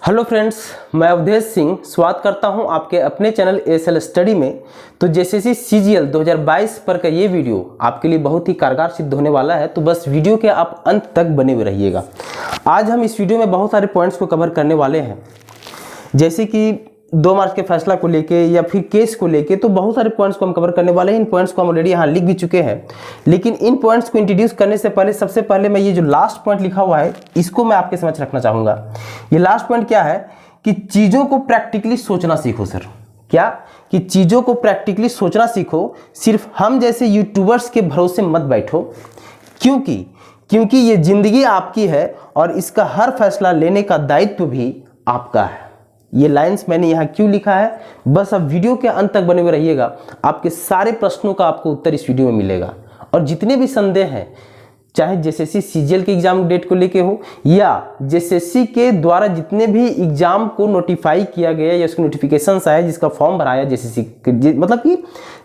Hello friends, मैं अवधेश सिंह स्वागत करता हूं आपके अपने चैनल एएसएल स्टडी में। तो जेसीसी सीजीएल 2022 पर का ये वीडियो आपके लिए बहुत ही कारगर सिद्ध होने वाला है, तो बस वीडियो के आप अंत तक बने हुए रहिएगा। आज हम इस वीडियो में बहुत सारे पॉइंट्स को कवर करने वाले हैं, जैसे कि 2 मार्च के फैसला को लेके या फिर केस को लेके। तो बहुत सारे पॉइंट्स को हम कवर करने वाले हैं। इन पॉइंट्स को हम ऑलरेडी यहाँ लिख भी चुके हैं, लेकिन इन पॉइंट्स को इंट्रोड्यूस करने से पहले सबसे पहले मैं ये जो लास्ट पॉइंट लिखा हुआ है इसको मैं आपके समझ रखना चाहूँगा। ये लास्ट पॉइंट क्या है कि चीज़ों को प्रैक्टिकली सोचना सीखो। सर क्या कि चीज़ों को प्रैक्टिकली सोचना सीखो, सिर्फ हम जैसे यूट्यूबर्स के भरोसे मत बैठो, क्योंकि ये ज़िंदगी आपकी है और इसका हर फैसला लेने का दायित्व भी आपका है। ये लाइंस मैंने यहाँ क्यों लिखा है, बस अब वीडियो के अंत तक बने हुए रहिएगा। आपके सारे प्रश्नों का आपको उत्तर इस वीडियो में मिलेगा, और जितने भी संदेह हैं, चाहे जेसीसी सीजीएल के एग्जाम डेट को लेके हो या जेसीसी के द्वारा जितने भी एग्जाम को नोटिफाई किया गया या उसके नोटिफिकेशन आया जिसका फॉर्म भराया जेसीसी, मतलब कि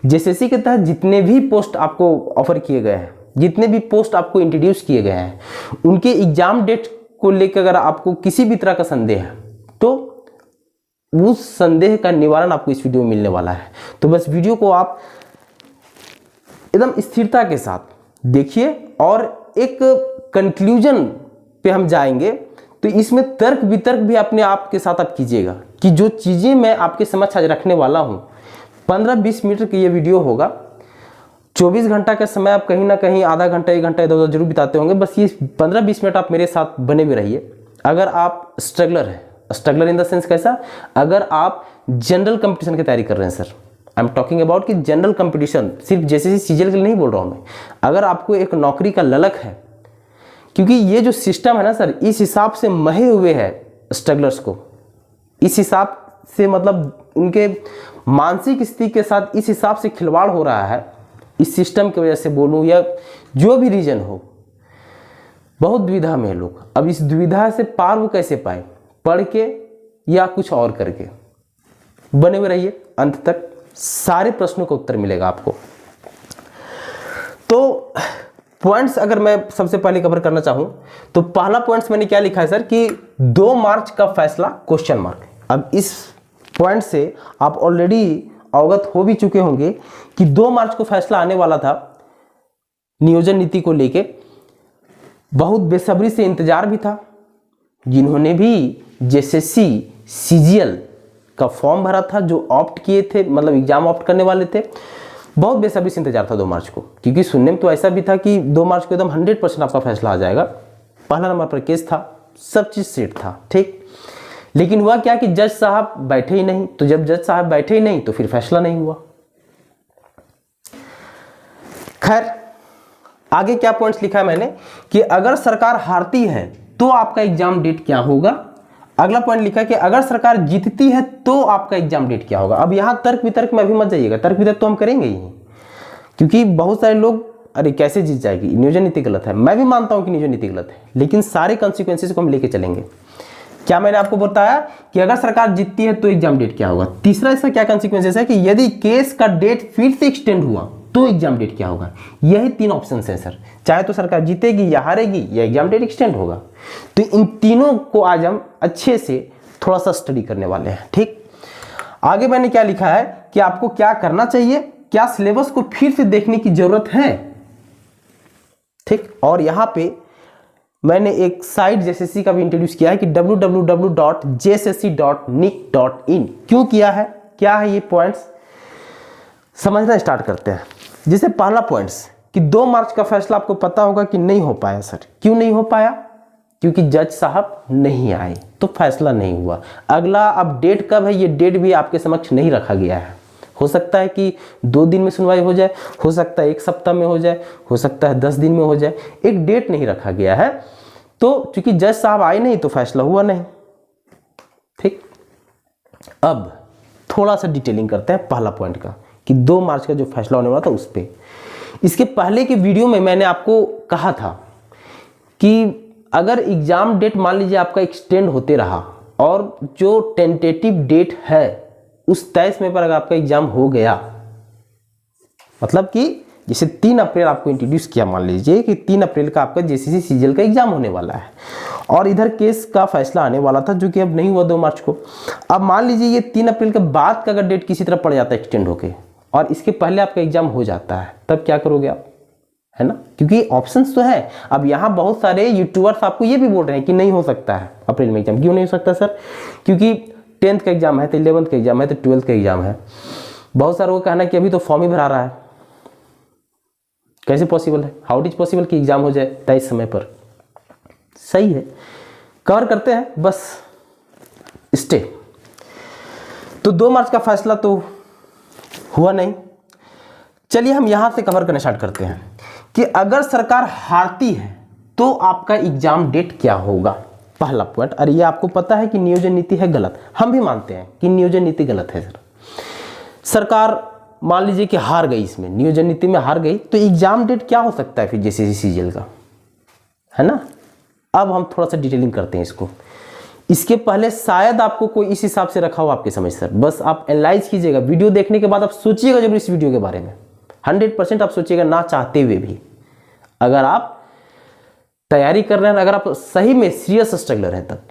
जेसीसी के तहत जितने भी पोस्ट आपको ऑफर किए गए हैं, जितने भी पोस्ट आपको इंट्रोड्यूस किए गए हैं, उनके एग्जाम डेट को लेकर अगर आपको किसी भी तरह का संदेह है तो उस संदेह का निवारण आपको इस वीडियो में मिलने वाला है। तो बस वीडियो को आप एकदम स्थिरता के साथ देखिए और एक कंक्लूजन पे हम जाएंगे। तो इसमें तर्क वितर्क भी अपने आप के साथ आप कीजिएगा कि जो चीज़ें मैं आपके समक्ष आज रखने वाला हूँ, 15-20 मिनट की ये वीडियो होगा। 24 घंटा का समय आप कहीं ना कहीं आधा घंटा 1 घंटा इधर जरूर बिताते होंगे। बस ये 15-20 मिनट आप मेरे साथ बने हुए रहिए। अगर आप स्ट्रगलर हैं, स्ट्रगलर इन द सेंस कैसा, अगर आप जनरल कंपटीशन की तैयारी कर रहे हैं, sir I am talking about कि जनरल कंपटीशन, सिर्फ जेसीसी सीजीएल के लिए नहीं बोल रहा हूं मैं। अगर आपको एक नौकरी का ललक है, क्योंकि ये जो सिस्टम है ना सर, इस हिसाब से महे हुए हैं स्ट्रगलर्स को, इस हिसाब से मतलब उनके मानसिक स्थिति के साथ इस हिसाब से खिलवाड़ हो रहा है, इस सिस्टम की वजह से बोलूँ या जो भी रीजन हो, बहुत दुविधा में है लोग। अब इस दुविधा से पार वो कैसे पाए, पढ़ के या कुछ और करके। बने हुए रहिए अंत तक, सारे प्रश्नों का उत्तर मिलेगा आपको। तो पॉइंट्स अगर मैं सबसे पहले कवर करना चाहूं तो पहला पॉइंट्स मैंने क्या लिखा है सर कि 2 मार्च का फैसला क्वेश्चन मार्क। अब इस पॉइंट से आप ऑलरेडी अवगत हो भी चुके होंगे कि 2 मार्च को फैसला आने वाला था नियोजन नीति को लेके। बहुत बेसब्री से इंतजार भी था। जिन्होंने भी जेसीसी सीजीएल का फॉर्म भरा था, जो ऑप्ट किए थे, मतलब एग्जाम ऑप्ट करने वाले थे, बहुत बेसब्री से इंतजार था 2 मार्च को। क्योंकि सुनने में तो ऐसा भी था कि 2 मार्च को एकदम 100% आपका फैसला आ जाएगा। पहला नंबर पर केस था, सब चीज सेट था, ठीक। लेकिन हुआ क्या कि जज साहब बैठे ही नहीं। तो जब जज साहब बैठे ही नहीं तो फिर फैसला नहीं हुआ। खैर, आगे क्या पॉइंट्स लिखा है मैंने कि अगर सरकार हारती है तो आपका एग्जाम डेट क्या होगा। अगला पॉइंट लिखा कि अगर सरकार जीतती है तो आपका एग्जाम डेट क्या होगा। अब यहां तर्क वितर्क में अभी मत जाइएगा, तर्क वितर्क तो हम करेंगे ही, क्योंकि बहुत सारे लोग अरे कैसे जीत जाएगी, नियोजन नीति गलत है। मैं भी मानता हूं कि नियोजन नीति गलत है, लेकिन सारे कॉन्सिक्वेंसेस को हम लेके चलेंगे। क्या मैंने आपको बताया कि अगर सरकार जीतती है तो एग्जाम डेट क्या होगा। तीसरा इसका क्या कॉन्सिक्वेंसेस है कि यदि केस का डेट फिर से एक्सटेंड हुआ तो एग्जाम डेट क्या होगा। यही 3 ऑप्शन हैं सर, चाहे तो सरकार जीतेगी या हारेगी या एग्जाम डेट एक्सटेंड होगा। तो इन तीनों को आज हम अच्छे से थोड़ा सा स्टडी करने वाले हैं, ठीक। आगे मैंने क्या लिखा है कि आपको क्या करना चाहिए, क्या सिलेबस को फिर से देखने की जरूरत है, ठीक। और यहां पे मैंने एक साइट जेसीसी का भी इंट्रोड्यूस किया है कि www.jssc.nic.in। क्यों किया है, क्या है ये पॉइंट्स समझना स्टार्ट करते हैं। जैसे पहला पॉइंट्स कि 2 मार्च का फैसला आपको पता होगा कि नहीं हो पाया। सर क्यों नहीं हो पाया, क्योंकि जज साहब नहीं आए तो फैसला नहीं हुआ। अगला अब डेट कब है, ये डेट भी आपके समक्ष नहीं रखा गया है। हो सकता है कि 2 दिन में सुनवाई हो जाए, हो सकता है 1 सप्ताह में हो जाए, हो सकता है 10 दिन में हो जाए, एक डेट नहीं रखा गया है। तो क्योंकि जज साहब आए नहीं तो फैसला हुआ नहीं, ठीक। अब थोड़ा सा डिटेलिंग करते हैं पहला पॉइंट का कि 2 मार्च का जो फैसला होने वाला था उस पर। इसके पहले के वीडियो में मैंने आपको कहा था कि अगर एग्जाम डेट मान लीजिए आपका एक्सटेंड होते रहा और जो टेंटेटिव डेट है उस तय समय पर अगर आपका एग्जाम हो गया, मतलब कि जैसे 3 अप्रैल आपको इंट्रोड्यूस किया, मान लीजिए कि 3 अप्रैल का आपका जेसीसी सीजीएल का एग्जाम होने वाला है और इधर केस का फैसला आने वाला था जो कि अब नहीं हुआ 2 मार्च को। अब मान लीजिए ये 3 अप्रैल के बाद का अगर डेट किसी तरह पड़ जाता है एक्सटेंड होके और इसके पहले आपका एग्जाम हो जाता है, तब क्या करोगे आप, है ना? क्योंकि ऑप्शंस तो है। अब यहाँ बहुत सारे यूट्यूबर्स आपको ये भी बोल रहे हैं कि नहीं हो सकता है अप्रैल में एग्जाम। क्यों नहीं हो सकता सर? क्योंकि 10th का एग्जाम है, तो 11th का एग्जाम है, तो 12th का एग्जाम है। बहुत सारों का कहना है कि अभी तो फॉर्म ही भरा रहा है, कैसे पॉसिबल है, हाउ इट इज पॉसिबल कि एग्जाम हो जाए तय समय पर? सही है, कवर करते हैं बस स्टे। तो 2 मार्च का फैसला तो हुआ नहीं। चलिए हम यहां से कवर करना स्टार्ट करते हैं कि अगर सरकार हारती है तो आपका एग्जाम डेट क्या होगा। पहला पॉइंट, अरे ये आपको पता है कि नियोजन नीति है गलत, हम भी मानते हैं कि नियोजन नीति गलत है सर। सरकार मान लीजिए कि हार गई, इसमें नियोजन नीति में हार गई, तो एग्जाम डेट क्या हो सकता है फिर जेसीसी सीजीएल का, है ना? अब हम थोड़ा सा डिटेलिंग करते हैं इसको। इसके पहले शायद आपको कोई इस हिसाब से रखा हो आपके समझ सर, बस आप एनालाइज कीजिएगा। वीडियो देखने के बाद आप सोचिएगा जरूर इस वीडियो के बारे में, 100% आप सोचिएगा, ना चाहते हुए भी। अगर आप तैयारी कर रहे हैं, अगर आप सही में सीरियस स्ट्रगलर हैं, तब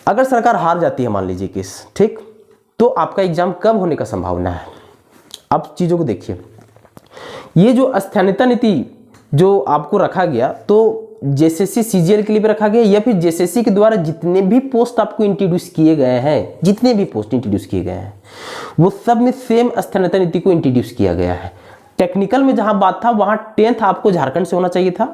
अगर सरकार हार जाती है मान लीजिए केस, ठीक, तो आपका एग्जाम कब होने का संभावना है? अब चीजों को देखिए, ये जो स्थानीयता नीति जो आपको रखा गया, तो जेसीसी सीजीएल के लिए भी रखा गया या फिर जेसीसी के द्वारा जितने भी पोस्ट आपको इंट्रोड्यूस किए गए हैं, जितने भी पोस्ट इंट्रोड्यूस किए गए हैं, वो सब में सेम स्थानीयता नीति को इंट्रोड्यूस किया गया है। टेक्निकल में जहां बात था वहां 10th आपको झारखंड से होना चाहिए था,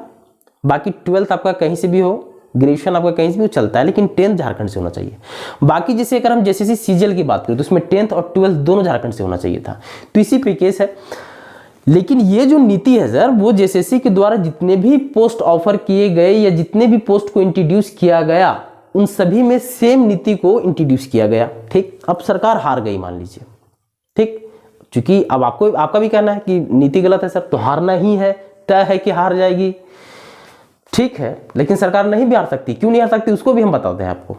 बाकी 12th आपका कहीं से भी हो, ग्रेजुएशन आपका कहीं से भी चलता है, लेकिन 10th झारखंड से होना चाहिए। बाकी जैसे अगर हम जेसीसी सीजीएल की बात करें तो उसमें 10th और 12th दोनों झारखंड से होना चाहिए था, तो इसी पे केस है। लेकिन ये जो नीति है सर, वो जेसीसी के द्वारा जितने भी पोस्ट ऑफर किए गए या जितने भी पोस्ट को इंट्रोड्यूस किया गया, उन सभी में सेम नीति को इंट्रोड्यूस किया गया, ठीक। अब सरकार हार गई मान लीजिए, ठीक, क्योंकि अब आपको आपका भी कहना है कि नीति गलत है सर, तो हारना ही है, तय है कि हार जाएगी, ठीक है। लेकिन सरकार नहीं भी हार सकती, क्यों नहीं हार सकती उसको भी हम बताते हैं आपको।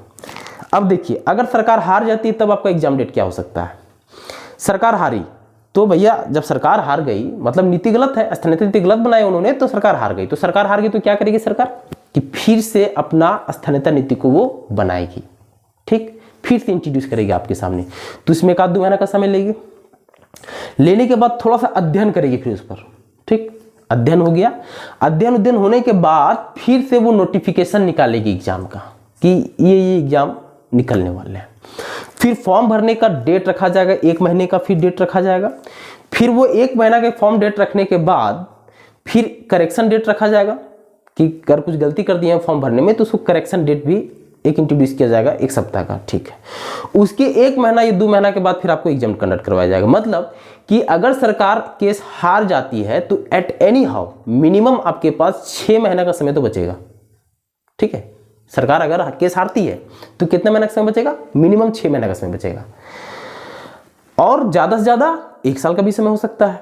अब देखिए, अगर सरकार हार जाती है तब आपका एग्जाम डेट क्या हो सकता है। सरकार हारी तो भैया, जब सरकार हार गई मतलब नीति गलत है, स्थानीयता नीति गलत बनाई उन्होंने, तो सरकार हार गई। तो सरकार हार गई तो क्या करेगी सरकार, कि फिर से अपना स्थानीयता नीति को वो बनाएगी, ठीक, फिर से इंट्रोड्यूस करेगी आपके सामने। तो इसमें 1-2 महीना का समय लेगी, लेने के बाद थोड़ा सा अध्ययन करेगी फिर उस पर, ठीक। अध्ययन हो गया, अध्ययन होने के बाद फिर से वो नोटिफिकेशन निकालेगी एग्जाम का कि ये एग्जाम निकलने वाले हैं। फिर फॉर्म भरने का डेट रखा जाएगा, 1 महीने का फिर डेट रखा जाएगा। फिर वो 1 महीना के फॉर्म डेट रखने के बाद फिर करेक्शन डेट रखा जाएगा कि अगर कुछ गलती कर दी है फॉर्म भरने में तो उसको करेक्शन डेट भी एक इंट्रोड्यूस किया जाएगा 1 सप्ताह का, ठीक है। उसके 1 महीना या 2 महीना के बाद फिर आपको एग्जाम कंडक्ट करवाया जाएगा। मतलब कि अगर सरकार केस हार जाती है तो एट एनी हाउ मिनिमम आपके पास 6 महीना का समय तो बचेगा, ठीक है। सरकार अगर केस हारती है तो कितने महीने का समय बचेगा, मिनिमम 6 महीने का समय बचेगा, और ज्यादा से ज्यादा 1 साल का भी समय हो सकता है,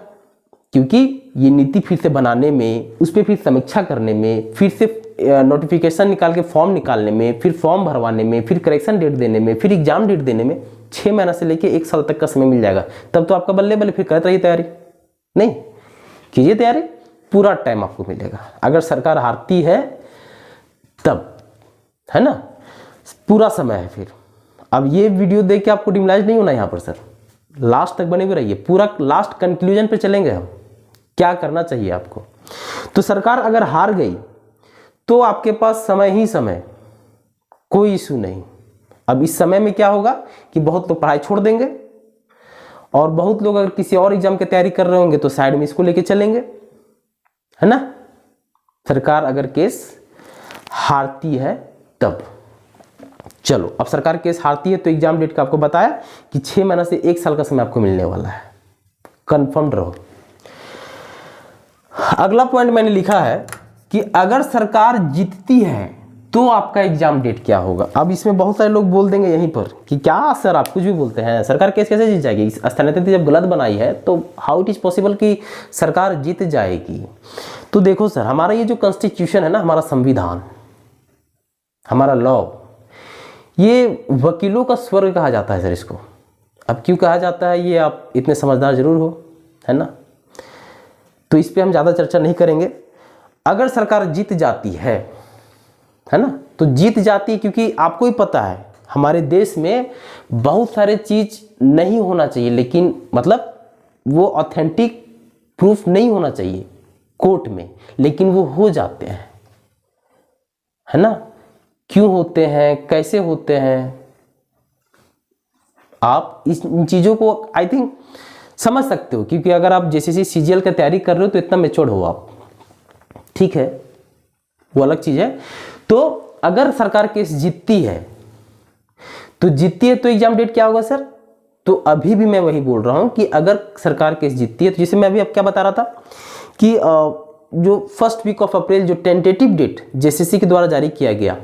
क्योंकि ये नीति फिर से बनाने में, उस पर फिर समीक्षा करने में, फिर से नोटिफिकेशन निकाल के फॉर्म निकालने में, फिर फॉर्म भरवाने में, फिर करेक्शन डेट देने में, फिर एग्जाम डेट देने में 6 महीना से लेके 1 साल तक का समय मिल जाएगा। तब तो आपका बल्ले बल्ले फिर करते रहिए तैयारी, नहीं कीजिए तैयारी, पूरा टाइम आपको मिलेगा। अगर सरकार हारती है तब, है ना, पूरा समय है फिर। अब ये वीडियो देख के आपको डिमोरलाइज नहीं होना यहाँ पर सर, लास्ट तक बने हुए रहिए, पूरा लास्ट कंक्लूजन पे चलेंगे हम, क्या करना चाहिए आपको। तो सरकार अगर हार गई तो आपके पास समय ही समय, कोई इशू नहीं। अब इस समय में क्या होगा कि बहुत लोग पढ़ाई छोड़ देंगे और बहुत लोग अगर किसी और एग्जाम की तैयारी कर रहे होंगे तो साइड में इसको लेके चलेंगे, है ना। सरकार अगर केस हारती है तब, चलो अब सरकार केस हारती है तो एग्जाम डेट का आपको बताया कि 6 महीना से 1 साल का समय आपको मिलने वाला है, कंफर्म रहो। अगला पॉइंट मैंने लिखा है कि अगर सरकार जीतती है तो आपका एग्जाम डेट क्या होगा। अब इसमें बहुत सारे लोग बोल देंगे यहीं पर कि क्या सर आप कुछ भी बोलते हैं, सरकार केस कैसे जीत जाएगी, स्थानीयता नीति जब गलत बनाई है तो हाउ इट इज पॉसिबल कि सरकार जीत जाएगी। तो देखो सर, हमारा ये जो कॉन्स्टिट्यूशन है ना, हमारा संविधान, हमारा लॉ, ये वकीलों का स्वर्ग कहा जाता है सर इसको। अब क्यों कहा जाता है ये आप इतने समझदार जरूर हो, है ना। तो इस पे हम ज़्यादा चर्चा नहीं करेंगे। अगर सरकार जीत जाती है ना, तो जीत जाती है क्योंकि आपको ही पता है हमारे देश में बहुत सारे चीज़ नहीं होना चाहिए, लेकिन मतलब वो ऑथेंटिक प्रूफ नहीं होना चाहिए कोर्ट में, लेकिन वो हो जाते हैं, है ना। क्यों होते हैं, कैसे होते हैं, आप इन चीज़ों को आई थिंक समझ सकते हो, क्योंकि अगर आप जेसीसी सीजीएल की तैयारी कर रहे हो तो इतना मैच्योर हो आप, ठीक है, वो अलग चीज़ है। तो अगर सरकार केस जीतती है तो एग्जाम डेट क्या होगा सर? तो अभी भी मैं वही बोल रहा हूं कि अगर सरकार केस जीतती है तो जैसे मैं अभी अब क्या बता रहा था कि जो फर्स्ट वीक ऑफ अप्रैल जो टेंटेटिव डेट जेसीसी के द्वारा जारी किया गया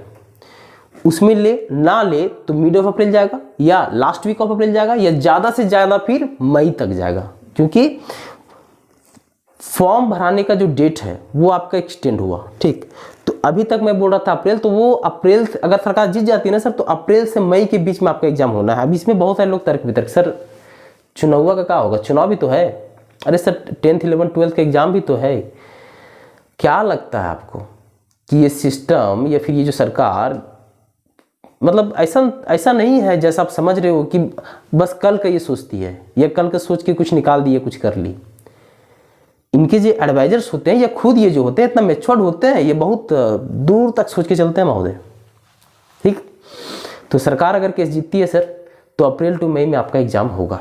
उसमें ना ले तो मिड ऑफ अप्रैल जाएगा या लास्ट वीक ऑफ अप्रैल जाएगा या ज़्यादा से ज़्यादा फिर मई तक जाएगा, क्योंकि फॉर्म भराने का जो डेट है वो आपका एक्सटेंड हुआ, ठीक। तो अभी तक मैं बोल रहा था अप्रैल, तो वो अप्रैल अगर सरकार जीत जाती है ना सर तो अप्रैल से मई के बीच में आपका एग्जाम होना है। अभी इसमें बहुत सारे लोग तर्क वितर्क, सर चुनाव का क्या होगा, चुनाव भी तो है, अरे सर 10th 11th 12th का एग्जाम भी तो है। क्या लगता है आपको कि ये सिस्टम या फिर ये जो सरकार मतलब ऐसा नहीं है जैसा आप समझ रहे हो कि बस कल का ये सोचती है या कल का सोच के कुछ निकाल दिए, कुछ कर ली। इनके जो एडवाइजर्स होते हैं या खुद ये जो होते हैं इतना मैच्योर्ड होते हैं, ये बहुत दूर तक सोच के चलते हैं महोदय, ठीक। तो सरकार अगर केस जीतती है सर तो अप्रैल टू मई में आपका एग्जाम होगा,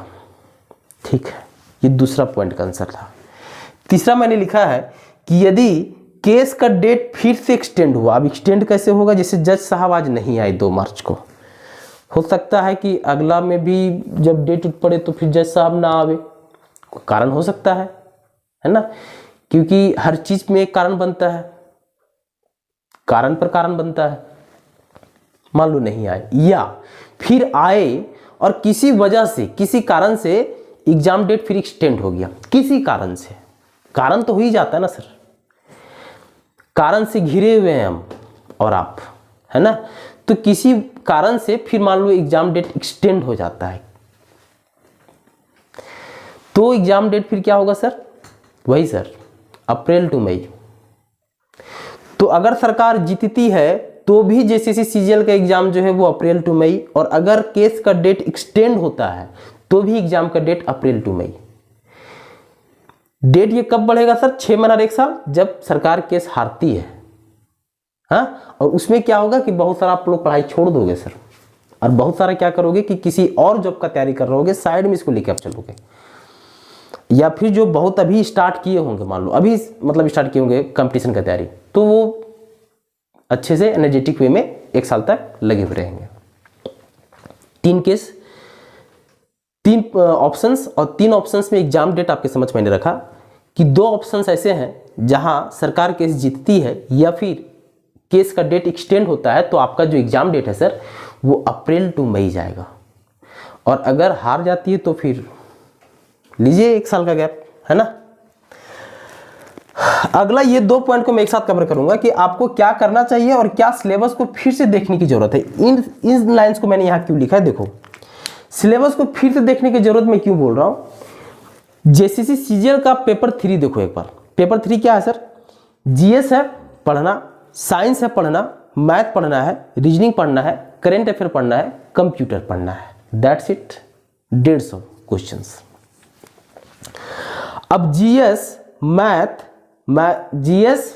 ठीक है। ये दूसरा पॉइंट का आंसर था। तीसरा मैंने लिखा है कि यदि केस का डेट फिर से एक्सटेंड हुआ, अब एक्सटेंड कैसे होगा, जैसे जज साहब आज नहीं आए 2 मार्च को, हो सकता है कि अगला में भी जब डेट उठ पड़े तो फिर जज साहब ना आवे, कारण हो सकता है ना, क्योंकि हर चीज में एक कारण बनता है, कारण पर कारण बनता है। मान लो नहीं आए या फिर आए और किसी वजह से किसी कारण से एग्जाम डेट फिर एक्सटेंड हो गया, किसी कारण से, कारण तो हो ही जाता है ना सर, कारण से घिरे हुए हैं हम और आप, है ना। तो किसी कारण से फिर मान लो एग्जाम डेट एक्सटेंड हो जाता है, तो एग्जाम डेट फिर क्या होगा सर? वही सर अप्रैल टू मई। तो अगर सरकार जीतती है तो भी जेसीसी सीजीएल का एग्जाम जो है वो अप्रैल टू मई, और अगर केस का डेट एक्सटेंड होता है तो भी एग्जाम का डेट अप्रैल टू मई। डेट ये कब बढ़ेगा सर? 6 महीना और 1 साल, जब सरकार केस हारती है, हाँ। और उसमें क्या होगा कि बहुत सारा आप लोग पढ़ाई छोड़ दोगे सर, और बहुत सारा क्या करोगे कि किसी और जॉब का तैयारी कर रहे होगे, साइड में इसको लेकर आप चलोगे, या फिर जो बहुत अभी स्टार्ट किए होंगे, मान लो अभी मतलब स्टार्ट किए होंगे कंपटीशन का तैयारी, तो वो अच्छे से एनर्जेटिक वे में 1 साल तक लगे हुए रहेंगे। 3 केस, 3 ऑप्शंस, और 3 ऑप्शंस में एग्जाम डेट आपके समझ मैंने रखा कि 2 ऑप्शंस ऐसे हैं जहां सरकार केस जीतती है या फिर केस का डेट एक्सटेंड होता है, तो आपका जो एग्जाम डेट है सर वो अप्रैल टू मई जाएगा, और अगर हार जाती है तो फिर लीजिए 1 साल का गैप, है ना। अगला ये 2 पॉइंट को मैं एक साथ कवर करूंगा कि आपको क्या करना चाहिए और क्या सिलेबस को फिर से देखने की जरूरत है। इन लाइंस को मैंने यहां क्यों लिखा है, देखो सिलेबस को फिर से देखने की जरूरत मैं क्यों बोल रहा हूं। जेसीसी सीजीएल का पेपर 3 देखो एक बार। पेपर 3 क्या है सर? जीएस है पढ़ना, साइंस है पढ़ना, मैथ पढ़ना है, रीजनिंग पढ़ना है, करेंट अफेयर पढ़ना है, कंप्यूटर पढ़ना है, दैट्स इट, 150 क्वेश्चंस। अब GS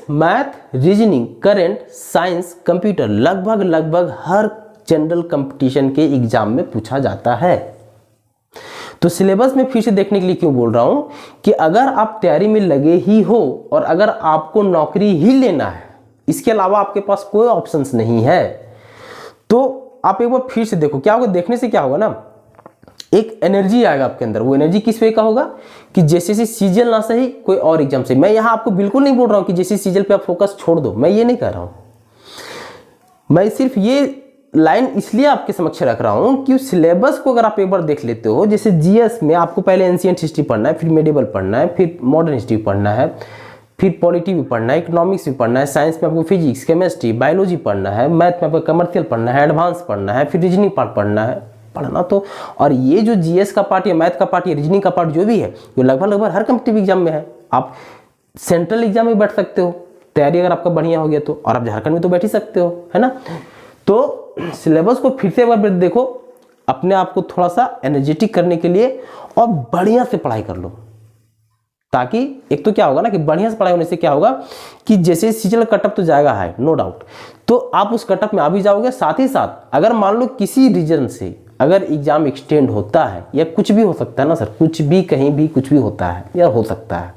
math, reasoning, current, science, computer लगभग हर जनरल कंपटीशन के एग्जाम में पूछा जाता है। तो सिलेबस में फिर से देखने के लिए क्यों बोल रहा हूं कि अगर आप तैयारी में लगे ही हो और अगर आपको नौकरी ही लेना है, इसके अलावा आपके पास कोई ऑप्शंस नहीं है, तो आप एक बार फिर से देखो। क्या होगा, देखने से क्या होगा ना, एक एनर्जी आएगा आपके अंदर। वो एनर्जी किस वे का होगा कि जेसीसी सीजीएल ना सही कोई और एग्जाम से। मैं यहां आपको बिल्कुल नहीं बोल रहा हूं कि जेसीसी सीजीएल पे आप फोकस छोड़ दो, मैं ये नहीं कह रहा हूं। मैं सिर्फ ये लाइन इसलिए आपके समक्ष रख रहा हूं कि सिलेबस को अगर आप एक बार देख लेते हो, जैसे जीएस में आपको पहले एंशिएंट हिस्ट्री पढ़ना है, फिर मेडिवल पढ़ना है, फिर मॉडर्न हिस्ट्री पढ़ना है, फिर पॉलिटी भी पढ़ना है, इकोनॉमिक्स भी पढ़ना है, साइंस में आपको फिजिक्स, केमिस्ट्री, बायोलॉजी पढ़ना है, मैथ में आपको कमर्शियल पढ़ना है, एडवांस पढ़ना है, फिर रीजनिंग पार्ट पढ़ना है, पढ़ना तो। और ये जो जीएस का पार्ट या मैथ का पार्ट या रीजनिंग का पार्ट जो भी है, वो लगभग हर कॉम्पिटिटिव एग्जाम में है। आप सेंट्रल एग्जाम में बैठ सकते हो, तैयारी अगर आपका बढ़िया हो गया तो, और आप झारखंड में तो बैठ ही सकते हो, है ना। तो सिलेबस को फिर से एक बार देखो, अपने आप को थोड़ा सा एनर्जेटिक करने के लिए, और बढ़िया से पढ़ाई कर लो, ताकि एक तो क्या होगा ना कि बढ़िया से पढ़ाई होने से क्या होगा कि जैसे सीजल कटअप तो जाएगा हाई, नो डाउट, तो आप उस कटअप में आ भी जाओगे। साथ ही साथ अगर मान लो किसी रीजन से अगर एग्जाम एक्सटेंड होता है, या कुछ भी हो सकता है ना सर, कुछ भी कहीं भी कुछ भी होता है या हो सकता है,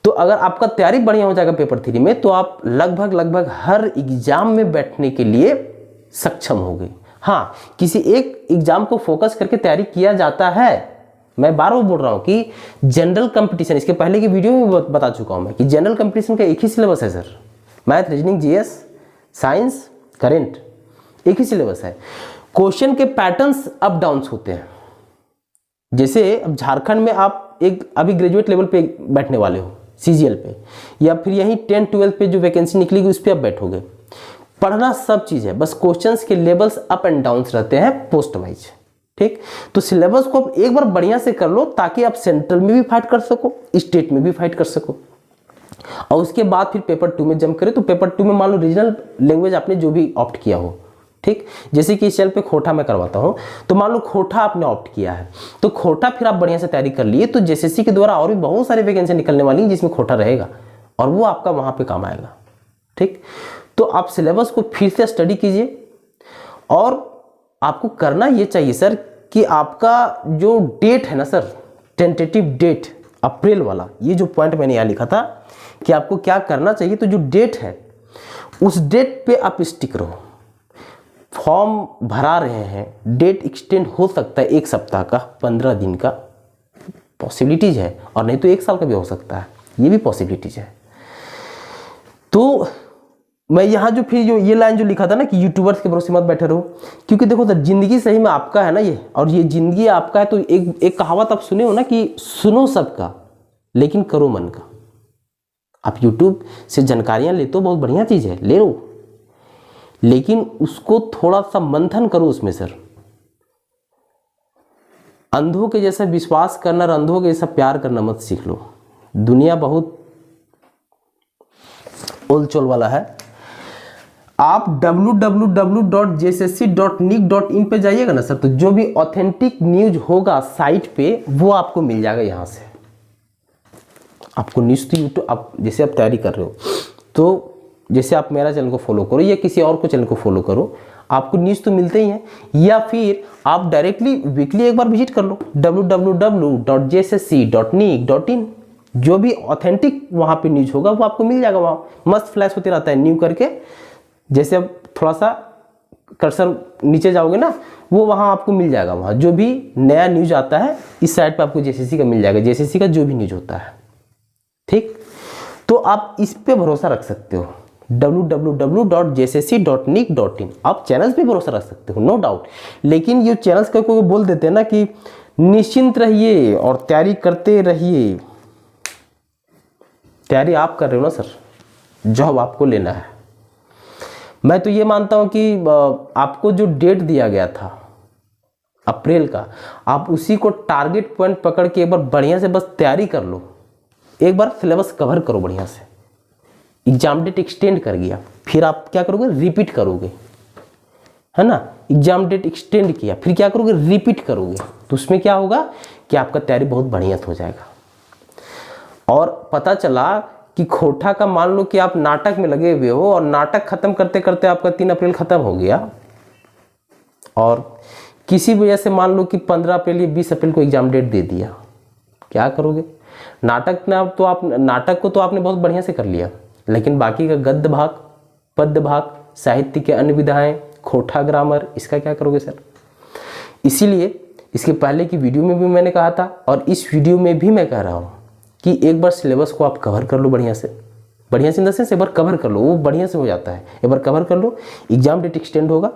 तो अगर आपका तैयारी बढ़िया हो जाएगा पेपर 3 में, तो आप लगभग हर एग्जाम में बैठने के लिए सक्षम होंगे। हाँ, किसी एक एग्जाम को फोकस करके तैयारी किया जाता है। मैं बार बार बोल रहा हूं कि जनरल कंपटीशन, इसके पहले की वीडियो में बता चुका हूं मैं कि जनरल कंपटीशन का एक ही सिलेबस है sir, math, reasoning, GS, science, current, एक ही सिलेबस है। क्वेश्चन के पैटर्न्स अप डाउन्स होते हैं। जैसे अब झारखंड में आप एक अभी ग्रेजुएट लेवल पे बैठने वाले हो सीजीएल पे, या फिर यही 10-12 पे जो वैकेंसी निकलेगी उस पर आप बैठोगे। पढ़ना सब चीज़ है, बस क्वेश्चंस के लेवल्स अप एंड डाउन्स रहते हैं पोस्ट वाइज, ठीक। तो सिलेबस को आप एक बार बढ़िया से कर लो, ताकि आप सेंट्रल में भी फाइट कर सको, स्टेट में भी फाइट कर सको, और उसके बाद फिर पेपर 2 में जंप करें। तो पेपर 2 में मान लो रीजनल लैंग्वेज आपने जो भी ऑप्ट किया हो, ठीक, जैसे कि इस चैनल पे खोटा मैं करवाता हूं, तो मान लो खोटा आपने ऑप्ट किया है, तो खोटा फिर आप बढ़िया से तैयारी कर लिए, तो जेएसएससी के द्वारा और भी बहुत सारी वैकेंसी निकलने वाली हैं जिसमें खोटा रहेगा, और वो आपका वहां पे काम आएगा, ठीक। तो आप सिलेबस को फिर से स्टडी कीजिए, और आपको करना ये चाहिए सर कि आपका जो डेट है ना सर, टेंटेटिव डेट अप्रैल वाला, ये जो पॉइंट मैंने यहाँ लिखा था कि आपको क्या करना चाहिए, तो जो डेट है उस डेट पे आप स्टिक रहो। फॉर्म भरा रहे हैं, डेट एक्सटेंड हो सकता है 1 सप्ताह का, 15 दिन का पॉसिबिलिटीज है, और नहीं तो 1 साल का भी हो सकता है, ये भी पॉसिबिलिटीज है। तो मैं यहाँ जो फिर जो ये लाइन जो लिखा था ना कि यूट्यूबर्स के भरोसे मत बैठे रहो, क्योंकि देखो सर जिंदगी सही में आपका है ना ये, और ये जिंदगी आपका है। तो एक कहावत आप सुने हो ना कि सुनो सबका लेकिन करो मन का। आप यूट्यूब से जानकारियां ले तो बहुत बढ़िया चीज है, ले लो, लेकिन उसको थोड़ा सा मंथन करो उसमें सर। अंधों के जैसा विश्वास करना और अंधों के जैसा प्यार करना मत सीख लो। दुनिया बहुत ओलचोल वाला है। आप www.jssc.nic.in पे जाइएगा ना सर, तो जो भी ऑथेंटिक न्यूज होगा साइट पे वो आपको मिल जाएगा। यहाँ से आपको न्यूज तो यूट्यूब, आप जैसे आप तैयारी कर रहे हो तो जैसे आप मेरा चैनल को फॉलो करो या किसी और को चैनल को फॉलो करो, आपको न्यूज तो मिलते ही हैं। या फिर आप डायरेक्टली वीकली एक बार विजिट कर लो www.jssc.nic.in, जो भी ऑथेंटिक वहाँ पे न्यूज होगा वो आपको मिल जाएगा। वहाँ मस्त फ्लैश होते रहता है न्यू करके, जैसे अब थोड़ा सा कर्सर नीचे जाओगे ना, वो वहाँ आपको मिल जाएगा। वहाँ जो भी नया न्यूज आता है इस साइट पे आपको जेएसएससी का मिल जाएगा, जेएसएससी का जो भी न्यूज होता है, ठीक। तो आप इस पे भरोसा रख सकते हो www.jssc.nic.in। आप चैनल्स पे भरोसा रख सकते हो, नो डाउट, लेकिन ये चैनल्स का कोई बोल देते हैं ना कि निश्चिंत रहिए और तैयारी करते रहिए। तैयारी आप कर रहे हो ना सर, जॉब आपको लेना है। मैं तो ये मानता हूं कि आपको जो डेट दिया गया था अप्रैल का, आप उसी को टारगेट पॉइंट पकड़ के एक बार बढ़िया से बस तैयारी कर लो। एक बार सिलेबस कवर करो बढ़िया से। एग्जाम डेट एक्सटेंड कर गया, फिर आप क्या करोगे, रिपीट करोगे, है ना। एग्जाम डेट एक्सटेंड किया, फिर क्या करोगे, रिपीट करोगे। तो उसमें क्या होगा कि आपका तैयारी बहुत बढ़िया हो जाएगा। और पता चला कि खोटा का मान लो कि आप नाटक में लगे हुए हो और नाटक खत्म करते करते आपका 3 अप्रैल खत्म हो गया, और किसी वजह से मान लो कि 15 अप्रैल या 20 अप्रैल को एग्जाम डेट दे दिया, क्या करोगे। नाटक ना तो आप नाटक को तो आपने बहुत बढ़िया से कर लिया, लेकिन बाकी का गद्य भाग, पद्य भाग, साहित्य के अन्य विधाएं, खोटा ग्रामर, इसका क्या करोगे सर। इसीलिए इसके पहले की वीडियो में भी मैंने कहा था और इस वीडियो में भी मैं कह रहा हूँ कि एक बार सिलेबस को आप कवर कर लो बढ़िया से। बढ़िया से इन द सेंस एक बार कवर कर लो, वो बढ़िया से हो जाता है। एक बार कवर कर लो, एग्जाम डेट एक्सटेंड होगा,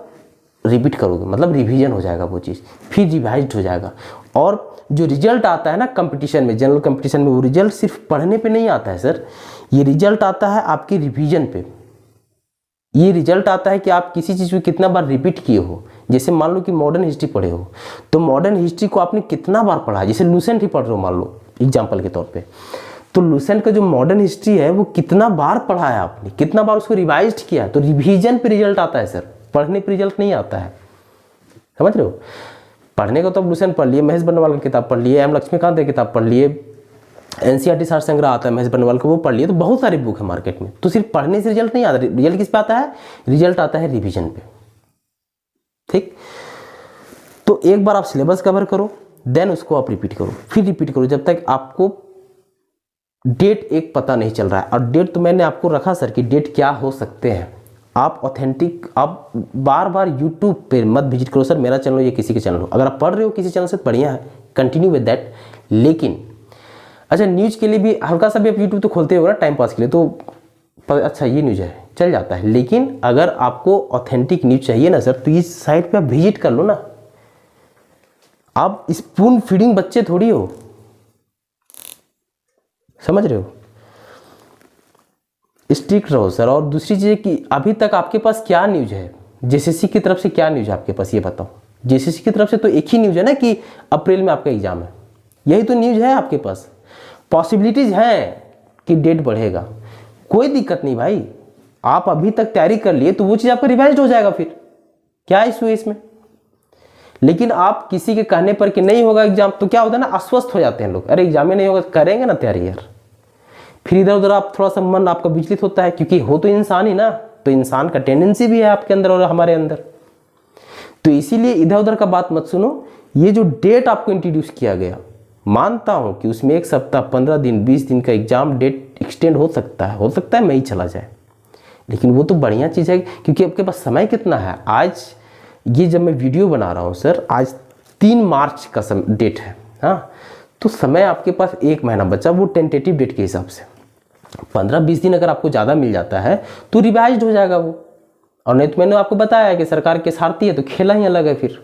रिपीट करोगे, मतलब रिवीजन हो जाएगा वो चीज़, फिर रिवाइज हो जाएगा। और जो रिजल्ट आता है ना कंपटीशन में, जनरल कंपटीशन में, वो रिजल्ट सिर्फ पढ़ने पे नहीं आता है सर, ये रिजल्ट आता है आपके रिवीजन पे। ये रिजल्ट आता है कि आप किसी चीज़ को कितना बार रिपीट किए हो। जैसे मान लो कि मॉडर्न हिस्ट्री पढ़े हो, तो मॉडर्न हिस्ट्री को आपने कितना बार पढ़ा है। जैसे लूसेंट ही पढ़ रहे हो मान लो एग्जाम्पल के तौर पे, तो लुसेंट का जो मॉडर्न हिस्ट्री है वो कितना बार पढ़ा है आपने, कितना बार उसको रिवाइज किया है। तो रिवीजन पे रिजल्ट आता है सर, पढ़ने पे रिजल्ट नहीं आता है, समझ रहे हो। पढ़ने को तो अब लुसेंट पढ़ लिए, महेश बर्नवाल की किताब पढ़ लिए, एम लक्ष्मीकांत की किताब पढ़ लिए, एनसीईआरटी सार संग्रह आता है महेश बर्नवाल का, वो पढ़ लिए। तो बहुत सारी बुक है मार्केट में। तो सिर्फ पढ़ने से रिजल्ट नहीं आता, रिजल्ट किस पे आता है, रिजल्ट आता है रिवीजन पे। ठीक, तो एक बार आप सिलेबस कवर करो, देन उसको आप रिपीट करो, फिर रिपीट करो जब तक आपको डेट एक पता नहीं चल रहा है। और डेट तो मैंने आपको रखा सर कि डेट क्या हो सकते हैं। आप ऑथेंटिक, आप बार बार यूट्यूब पे मत विजिट करो सर, मेरा चैनल हो या किसी के चैनल हो। अगर आप पढ़ रहे हो किसी चैनल से बढ़िया है, कंटिन्यू विद दैट। लेकिन अच्छा, न्यूज़ के लिए भी हल्का सा भी आप यूट्यूब तो खोलते हो ना टाइम पास के लिए, तो अच्छा ये न्यूज़ है चल जाता है। लेकिन अगर आपको ऑथेंटिक न्यूज़ चाहिए ना सर, तो इस साइट पे आप विजिट कर लो ना। आप स्पून फीडिंग बच्चे थोड़ी हो, समझ रहे हो। स्ट्रिक्ट रहो सर। और दूसरी चीज़ कि अभी तक आपके पास क्या न्यूज़ है, जेसीसी की तरफ से क्या न्यूज़ है आपके पास, ये बताओ। जेसीसी की तरफ से तो एक ही न्यूज़ है ना कि अप्रैल में आपका एग्जाम है, यही तो न्यूज़ है आपके पास। पॉसिबिलिटीज़ हैं कि डेट बढ़ेगा, कोई दिक्कत नहीं भाई, आप अभी तक तैयारी कर लिए तो वो चीज़ आपका रिवाइज हो जाएगा, फिर क्या इशू है इसमें। लेकिन आप किसी के कहने पर कि नहीं होगा एग्जाम, तो क्या होता है ना, अस्वस्थ हो जाते हैं लोग, अरे एग्जाम में नहीं होगा, करेंगे ना तैयारी यार। फिर इधर उधर आप थोड़ा सा मन आपका विचलित होता है, क्योंकि हो तो इंसान ही ना, तो इंसान का टेंडेंसी भी है आपके अंदर और हमारे अंदर। तो इसीलिए इधर उधर का बात मत सुनो। ये जो डेट आपको इंट्रोड्यूस किया गया, मानता हूं कि उसमें 1 सप्ताह 15 दिन 20 दिन का एग्जाम डेट एक्सटेंड हो सकता है मैं ही चला जाए, लेकिन वो तो बढ़िया चीज़ है, क्योंकि आपके पास समय कितना है। आज ये जब मैं वीडियो बना रहा हूँ सर, आज 3 मार्च का डेट है, हाँ, तो समय आपके पास 1 महीना बचा, वो टेंटेटिव डेट के हिसाब से। 15-20 दिन अगर आपको ज़्यादा मिल जाता है तो रिवाइज हो जाएगा वो। और नहीं तो मैंने आपको बताया कि सरकार केस हारती है तो खेला ही अलग है फिर।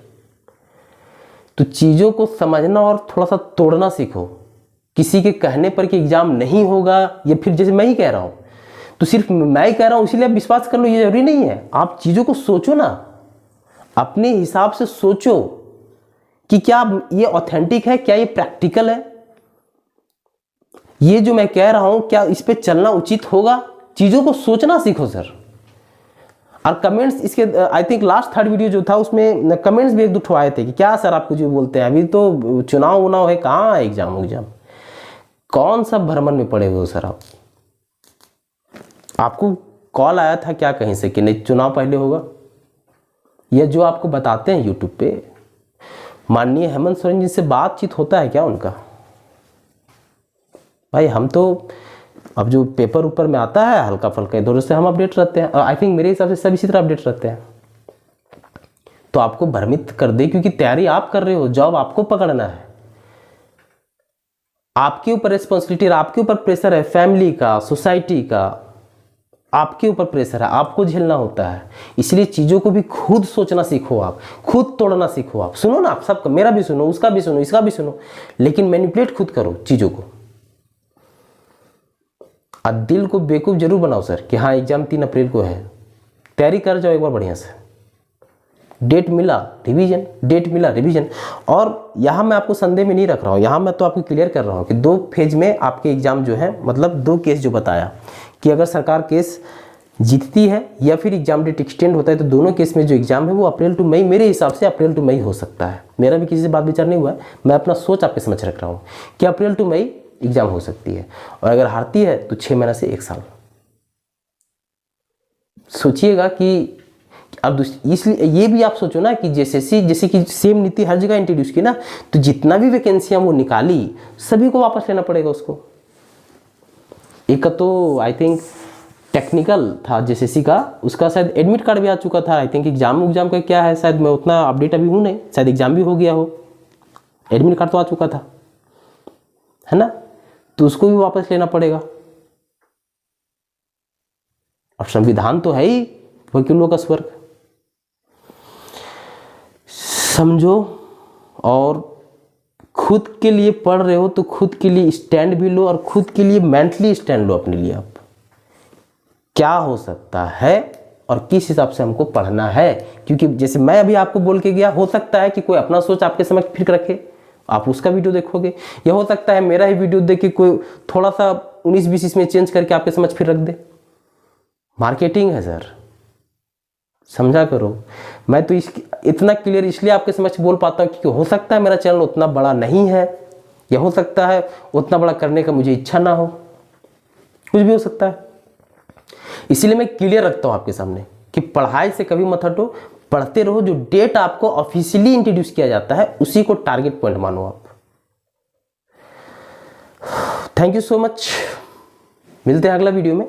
तो चीज़ों को समझना और थोड़ा सा तोड़ना सीखो। किसी के कहने पर कि एग्जाम नहीं होगा, या फिर जैसे मैं ही कह रहा हूँ तो सिर्फ मैं ही कह रहा हूँ इसीलिए आप विश्वास कर लो, ये जरूरी नहीं है। आप चीज़ों को सोचो ना, अपने हिसाब से सोचो कि क्या ये ऑथेंटिक है, क्या ये प्रैक्टिकल है, ये जो मैं कह रहा हूं क्या इस पे चलना उचित होगा। चीजों को सोचना सीखो सर। और कमेंट्स इसके I think last 3rd video जो था उसमें कमेंट्स भी 1-2 आए थे कि क्या सर आपको जो बोलते हैं, अभी तो चुनाव उनाव है, कहाँ है एग्जाम, कौन सा भ्रमण में पड़े हुए हो सर आप। आपको कॉल आया था क्या कहीं से कि नहीं चुनाव पहले होगा, या जो आपको बताते हैं यूट्यूब पे माननीय हेमंत सोरेन जी से बातचीत होता है क्या उनका। भाई हम तो अब जो पेपर ऊपर में आता है हल्का फुल्का इधर से हम अपडेट रहते हैं, और आई थिंक मेरे हिसाब से सब इसी तरह अपडेट रहते हैं। तो आपको भ्रमित कर दे, क्योंकि तैयारी आप कर रहे हो, जॉब आपको पकड़ना है, आपके ऊपर रिस्पॉन्सिबिलिटी, आपके ऊपर प्रेशर है, फैमिली का, सोसाइटी का, आपके ऊपर प्रेशर है, आपको झेलना होता है। इसलिए चीज़ों को भी खुद सोचना सीखो, आप खुद तोड़ना सीखो। आप सुनो ना, आप सबका, मेरा भी सुनो, उसका भी सुनो, इसका भी सुनो, लेकिन मैनिपुलेट खुद करो चीज़ों को। और दिल को बेवकूफ़ जरूर बनाओ सर कि हाँ एग्जाम 3 अप्रैल को है, तैयारी कर जाओ एक बार बढ़िया से। डेट मिला रिवीजन, डेट मिला रिवीजन। और यहाँ मैं आपको संदेह में नहीं रख रहा हूँ, यहाँ मैं तो आपको क्लियर कर रहा हूँ कि 2 फेज में आपके एग्जाम जो है, मतलब 2 केस जो बताया कि अगर सरकार केस जीतती है या फिर एग्जाम डेट एक्सटेंड होता है, तो दोनों केस में जो एग्जाम है वो अप्रैल टू मई, मेरे हिसाब से अप्रैल टू मई हो सकता है। मेरा भी किसी से बात विचार नहीं हुआ है, मैं अपना सोच आपके समझ रख रहा हूँ कि अप्रैल टू मई एग्जाम हो सकती है। और अगर हारती है तो 6 महीना से 1 साल। सोचिएगा कि अब इसलिए ये भी आप सोचो ना कि जैसे कि सेम नीति हर जगह इंट्रोड्यूस की ना, तो जितना भी वैकेंसियां वो निकाली सभी को वापस लेना पड़ेगा उसको। एक तो आई थिंक टेक्निकल था जेसीसी का, उसका शायद एडमिट कार्ड भी आ चुका था। आई थिंक एग्जाम का क्या है, शायद मैं उतना अपडेट अभी हूँ नहीं, शायद एग्जाम भी हो गया हो, एडमिट कार्ड तो आ चुका था, है ना, तो उसको भी वापस लेना पड़ेगा। और संविधान तो है ही वकीलों का स्वर्ग। समझो, और खुद के लिए पढ़ रहे हो तो खुद के लिए स्टैंड भी लो, और खुद के लिए मेंटली स्टैंड लो अपने लिए। आप क्या हो सकता है और किस हिसाब से हमको पढ़ना है, क्योंकि जैसे मैं अभी आपको बोल के गया, हो सकता है कि कोई अपना सोच आपके समक्ष फिर रखे, आप उसका वीडियो देखोगे। यह हो सकता है मेरा ही वीडियो देख के कोई थोड़ा सा 19-20 इसमें चेंज करके आपके समझ फिर रख दे। मार्केटिंग है सर, समझा करो। मैं तो इतना क्लियर इसलिए आपके समझ बोल पाता हूँ क्योंकि हो सकता है मेरा चैनल उतना बड़ा नहीं है, या हो सकता है उतना बड़ा करने का मुझे इच्छा ना हो, कुछ भी हो सकता है। इसीलिए मैं क्लियर रखता हूँ आपके सामने कि पढ़ाई से कभी मत हटो, पढ़ते रहो। जो डेट आपको ऑफिशियली इंट्रोड्यूस किया जाता है उसी को टारगेट पॉइंट मानो आप। Thank you so much. मिलते हैं अगला वीडियो में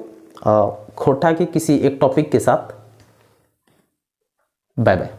खोटा के किसी एक टॉपिक के साथ। Bye bye.